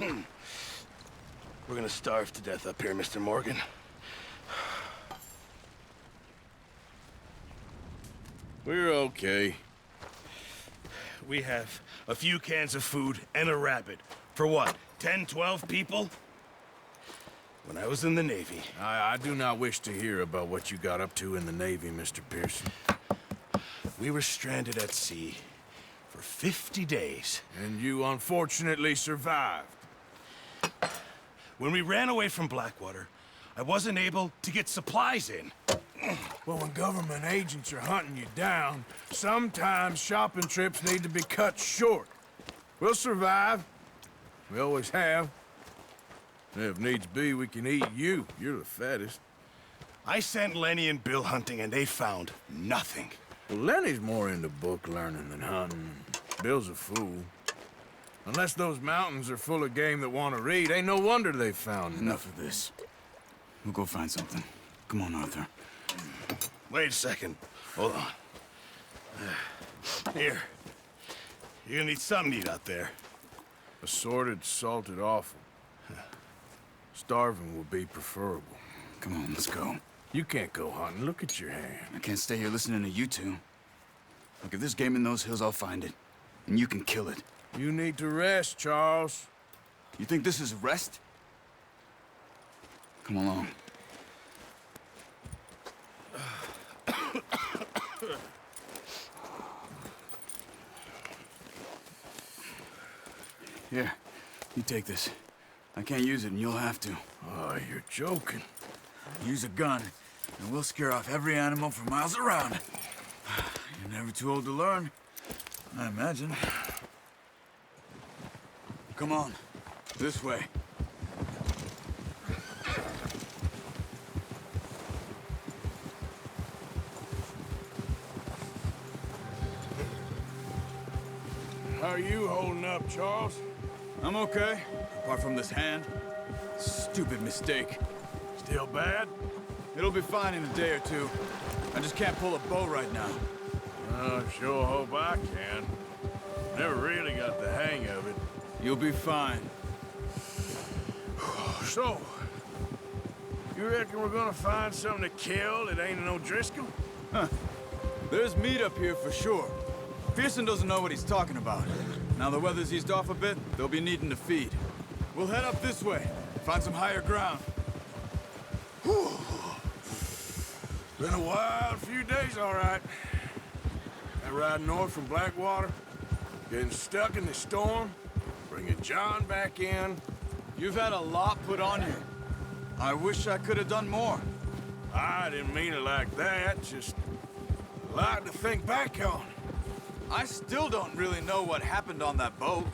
We're gonna starve to death up here, Mr. Morgan. We're okay. We have a few cans of food and a rabbit. For what, 10, 12 people? When I was in the Navy... I do not wish to hear about what you got up to in the Navy, Mr. Pearson. We were stranded at sea for 50 days. And you unfortunately survived. When we ran away from Blackwater, I wasn't able to get supplies in. Well, when government agents are hunting you down, sometimes shopping trips need to be cut short. We'll survive. We always have. If needs be, we can eat you. You're the fattest. I sent Lenny and Bill hunting, and they found nothing. Well, Lenny's more into book learning than hunting. Bill's a fool. Unless those mountains are full of game that want to read, ain't no wonder they found Enough of this. We'll go find something. Come on, Arthur. Wait a second. Hold on. Here. You're gonna need something to eat out there. Assorted, salted offal. Starving will be preferable. Come on, let's go. You can't go hunting. Look at your hand. I can't stay here listening to you two. Look, if there's game in those hills, I'll find it. And you can kill it. You need to rest, Charles. You think this is rest? Come along. Here, you take this. I can't use it, and you'll have to. Oh, you're joking. Use a gun, and we'll scare off every animal for miles around. You're never too old to learn, I imagine. Come on, this way. How are you holding up, Charles? I'm okay, apart from this hand. Stupid mistake. Still bad? It'll be fine in a day or two. I just can't pull a bow right now. I sure hope I can. Never really got the hang of it. You'll be fine. So, you reckon we're gonna find something to kill that ain't no Driscoll? Huh. There's meat up here for sure. Pearson doesn't know what he's talking about. Now the weather's eased off a bit, they'll be needing to feed. We'll head up this way, find some higher ground. Whew. Been a wild few days, all right. That ride north from Blackwater, getting stuck in the storm, bringing John back in. You've had a lot put on you. I wish I could have done more. I didn't mean it like that, just a lot to think back on. I still don't really know what happened on that boat.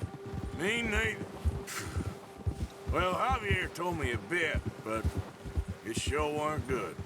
Me neither. Well, Javier told me a bit, but it sure weren't good.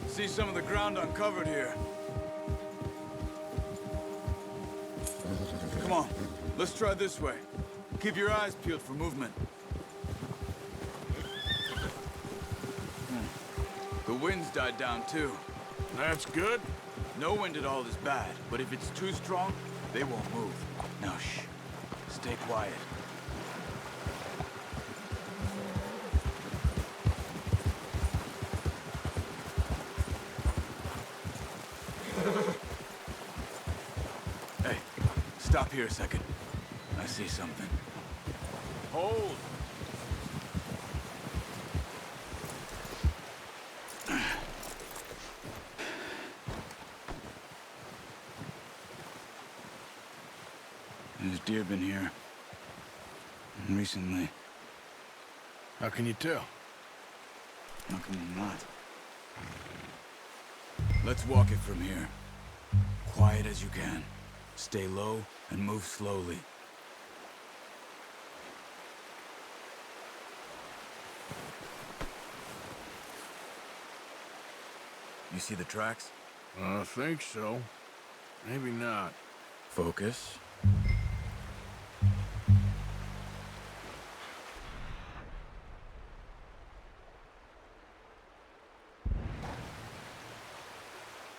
See some of the ground uncovered here. Come on, let's try this way. Keep your eyes peeled for movement. The wind's died down too. That's good. No wind at all is bad, but if it's too strong, they won't move. Now shh, stay quiet. Hey, stop here a second. I see something. Hold. There's deer been here? Recently. How can you tell? How can you not? Let's walk it from here. Quiet as you can. Stay low and move slowly. You see the tracks? I think so. Maybe not. Focus.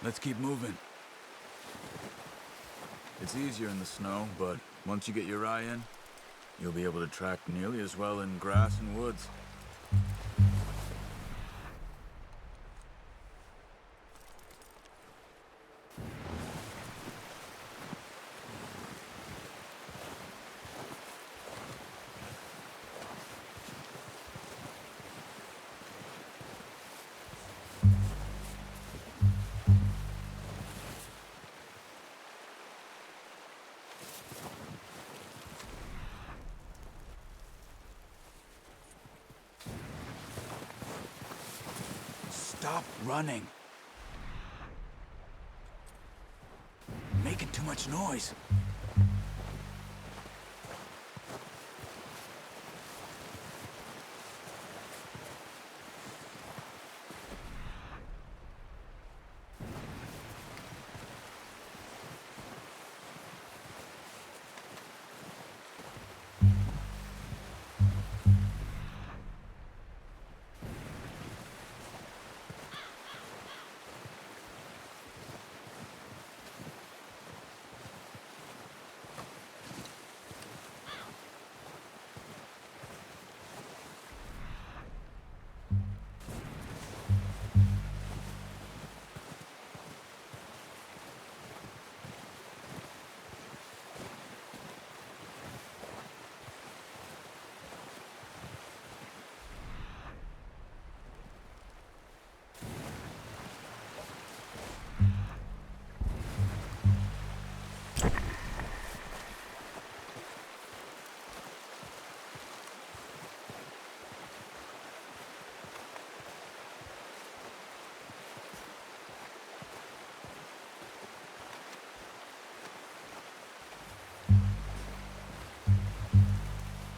Let's keep moving. It's easier in the snow, but once you get your eye in, you'll be able to track nearly as well in grass and woods. Stop running. Making too much noise.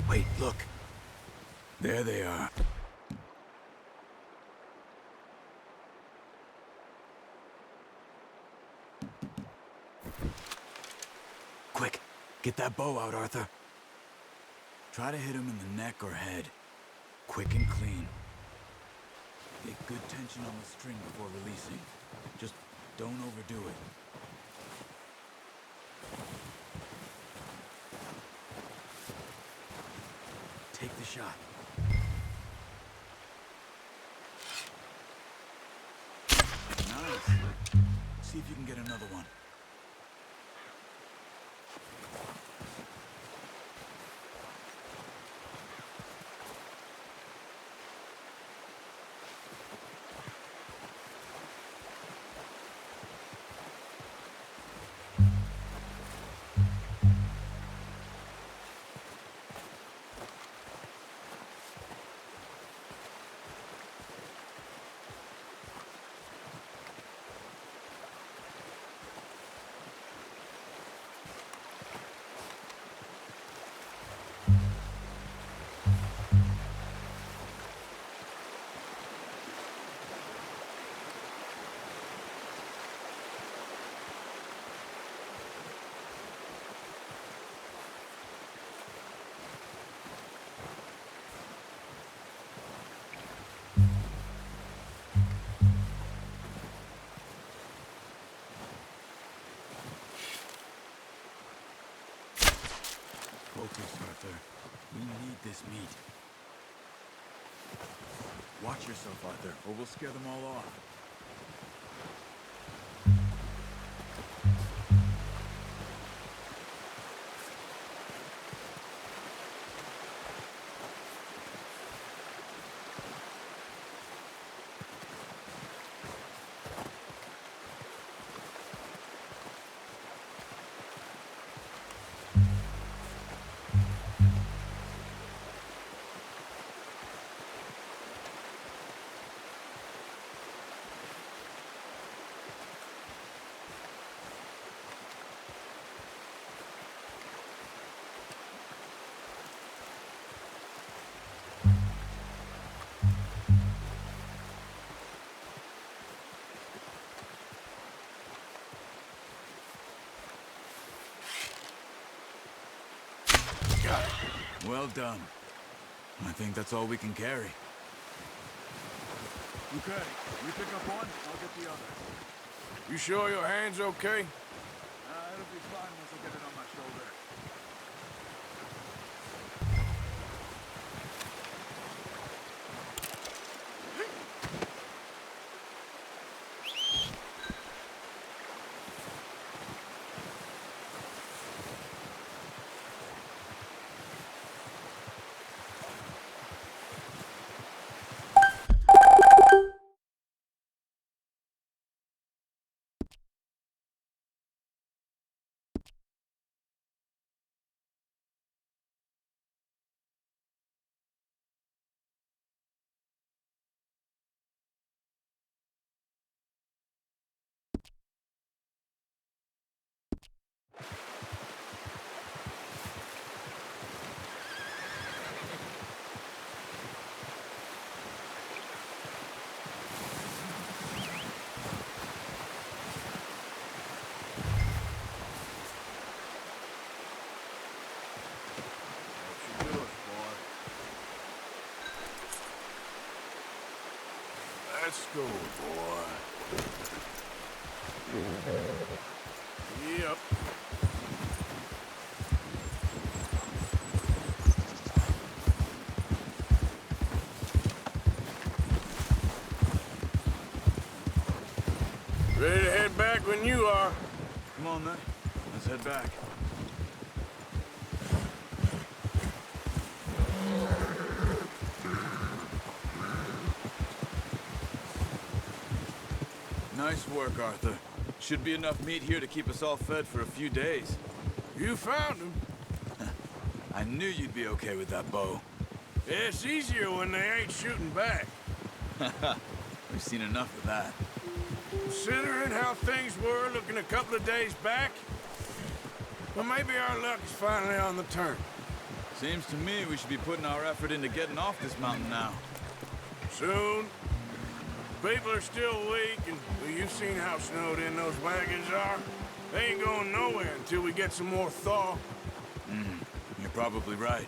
Wait, look. There they are. Quick, get that bow out, Arthur. Try to hit him in the neck or head. Quick and clean. Get good tension on the string before releasing. Just don't overdo it. Take the shot. Nice. See if you can get another one. Focus, Arthur. We need this meat. Watch yourself, Arthur, or we'll scare them all off. Well done. I think that's all we can carry. Okay, you pick up one, I'll get the other. You sure your hand's okay? It'll be fine once I get it on my shoulder. Let's go, boy. Yep. Ready to head back when you are. Come on, then. Let's head back. Nice work, Arthur. Should be enough meat here to keep us all fed for a few days. You found him. I knew you'd be okay with that bow. It's easier when they ain't shooting back. We've seen enough of that. Considering how things were looking a couple of days back, well, maybe our luck is finally on the turn. Seems to me we should be putting our effort into getting off this mountain now. Soon. People are still weak, and well, you've seen how snowed in those wagons are. They ain't going nowhere until we get some more thaw. You're probably right.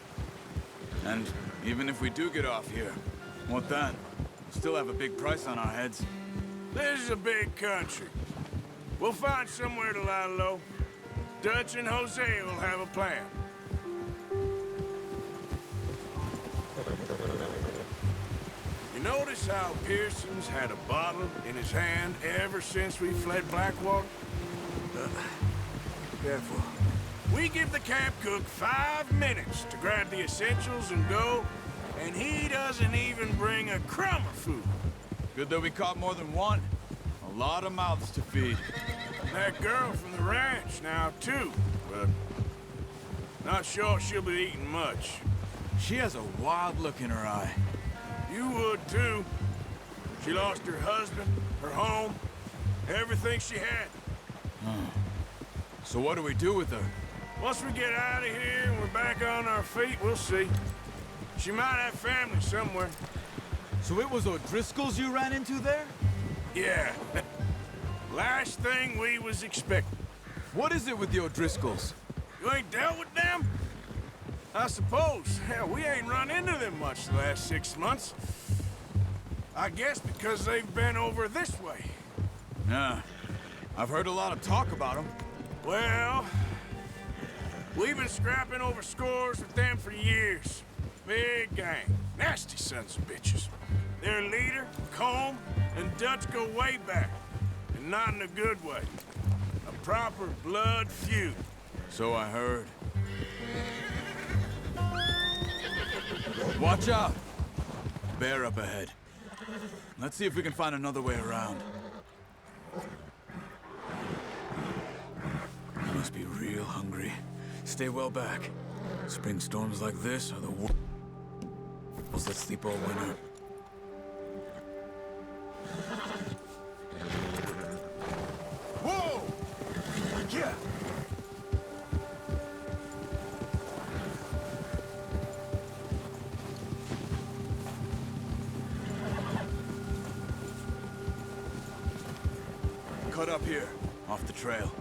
And even if we do get off here, what then? We still have a big price on our heads. This is a big country. We'll find somewhere to lie low. Dutch and Jose will have a plan. You notice how Pearson's had a bottle in his hand ever since we fled Blackwater? Careful. We give the camp cook 5 minutes to grab the essentials and go, and he doesn't even bring a crumb of food. Good that we caught more than one. A lot of mouths to feed. That girl from the ranch now, too, but not sure she'll be eating much. She has a wild look in her eye. You would, too. She lost her husband, her home, everything she had. So what do we do with her? Once we get out of here and we're back on our feet, we'll see. She might have family somewhere. So it was O'Driscoll's you ran into there? Yeah. Last thing we was expecting. What is it with the O'Driscolls? You ain't dealt with them? I suppose. Hell, we ain't run into them much the last 6 months. I guess because they've been over this way. Yeah. I've heard a lot of talk about them. Well, we've been scrapping over scores with them for years. Big gang. Nasty sons of bitches. Their leader, Combe, and Dutch go way back. And not in a good way. A proper blood feud. So I heard. Watch out! Bear up ahead. Let's see if we can find another way around. You must be real hungry. Stay well back. Spring storms like this are the worst that sleep all winter. Whoa! Yeah! Cut up here, off the trail.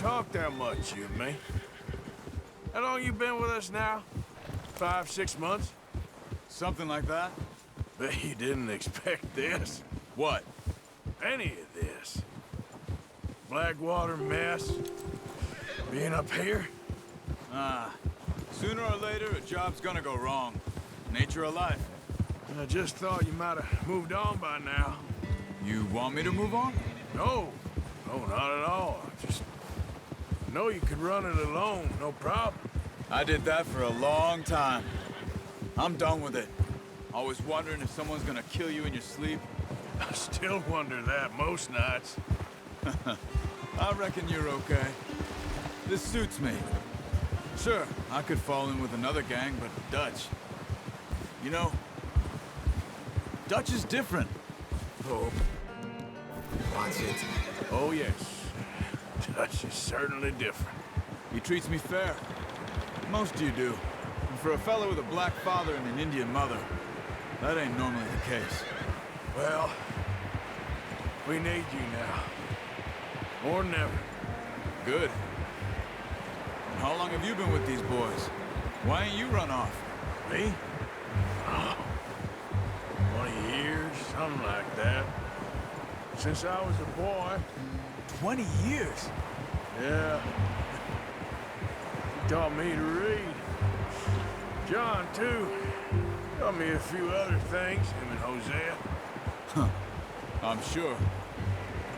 talk that much, you and me. How long you been with us now? 5, 6 months? Something like that? Bet you didn't expect this. What? Any of this. Blackwater mess. Being up here? Sooner or later, a job's gonna go wrong. Nature of life. I just thought you might have moved on by now. You want me to move on? No. No, not at all. I know you could run it alone, no problem. I did that for a long time. I'm done with it. Always wondering if someone's gonna kill you in your sleep. I still wonder that most nights. I reckon you're okay. This suits me. Sure, I could fall in with another gang, but Dutch. You know, Dutch is different. Oh. What's it? Oh, yes. Dutch is certainly different. He treats me fair. Most of you do. And for a fellow with a black father and an Indian mother, that ain't normally the case. Well, we need you now. More than ever. Good. And how long have you been with these boys? Why ain't you run off? Me? Oh, 20 years, something like that. Since I was a boy. 20 years? Yeah. He taught me to read. John, too. Taught me a few other things, him and Hosea. Huh. I'm sure.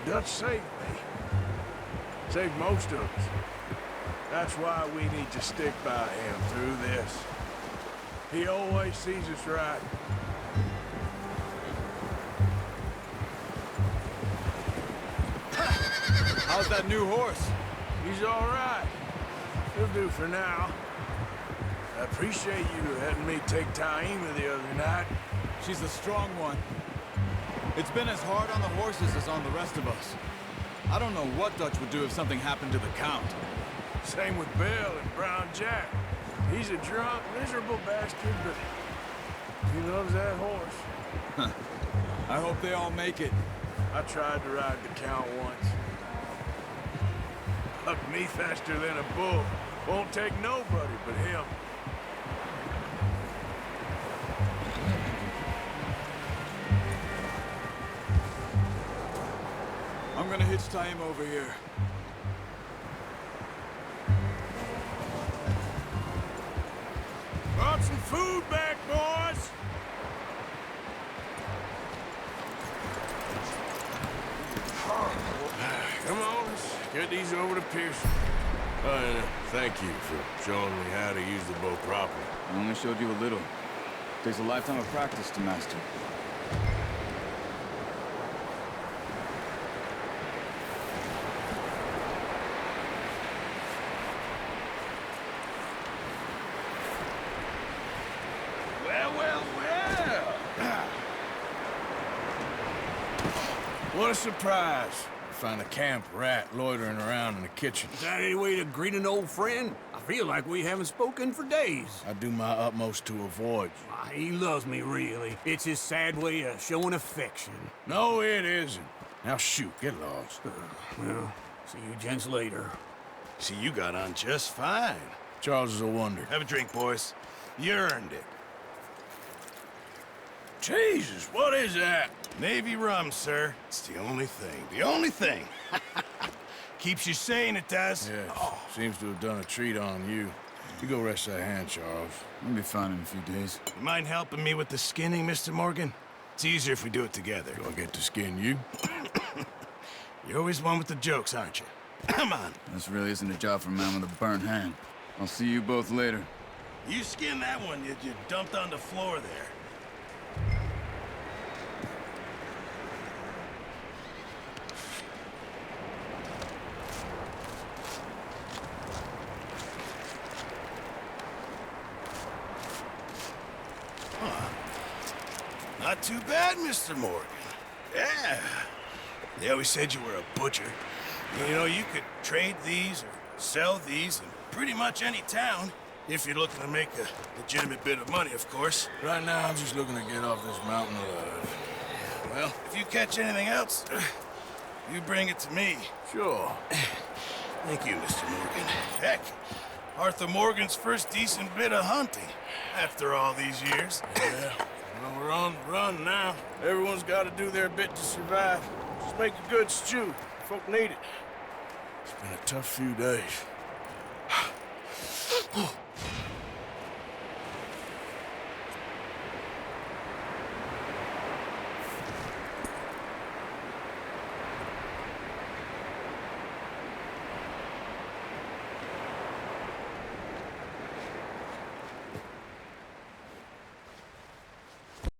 Dutch saved me. Saved most of us. That's why we need to stick by him through this. He always sees us right. How's that new horse? He's all right. He'll do for now. I appreciate you letting me take Taima the other night. She's a strong one. It's been as hard on the horses as on the rest of us. I don't know what Dutch would do if something happened to the Count. Same with Bill and Brown Jack. He's a drunk, miserable bastard, but he loves that horse. I hope they all make it. I tried to ride the Count once. Hucked me faster than a bull. Won't take nobody but him. I'm gonna hitch Taima over here. Brought some food back, boys! Come on, let's get these over to Pearson. And thank you for showing me how to use the bow properly. I only showed you a little. Takes a lifetime of practice to master. What a surprise. Find a camp rat loitering around in the kitchen. Is that any way to greet an old friend? I feel like we haven't spoken for days. I do my utmost to avoid you. Why, he loves me, really. It's his sad way of showing affection. No, it isn't. Now shoot, get lost. Well, see you gents later. See, you got on just fine. Charles is a wonder. Have a drink, boys. You earned it. Jesus, what is that? Navy rum, sir. It's the only thing. The only thing. Keeps you sane, it does. Yes, seems to have done a treat on you. You go rest that hand, Charles. I'll be fine in a few days. You mind helping me with the skinning, Mr. Morgan? It's easier if we do it together. Do I get to skin you? You're always one with the jokes, aren't you? Come on. This really isn't a job for a man with a burnt hand. I'll see you both later. You skinned that one you dumped on the floor there. Not too bad, Mr. Morgan. Yeah. They always said you were a butcher. You know, you could trade these or sell these in pretty much any town, if you're looking to make a legitimate bit of money, of course. Right now, I'm just looking to get off this mountain alive. Well, if you catch anything else, you bring it to me. Sure. Thank you, Mr. Morgan. Heck, Arthur Morgan's first decent bit of hunting after all these years. Yeah, well, we're on the run now. Everyone's got to do their bit to survive. Just make a good stew. Folk need it. It's been a tough few days.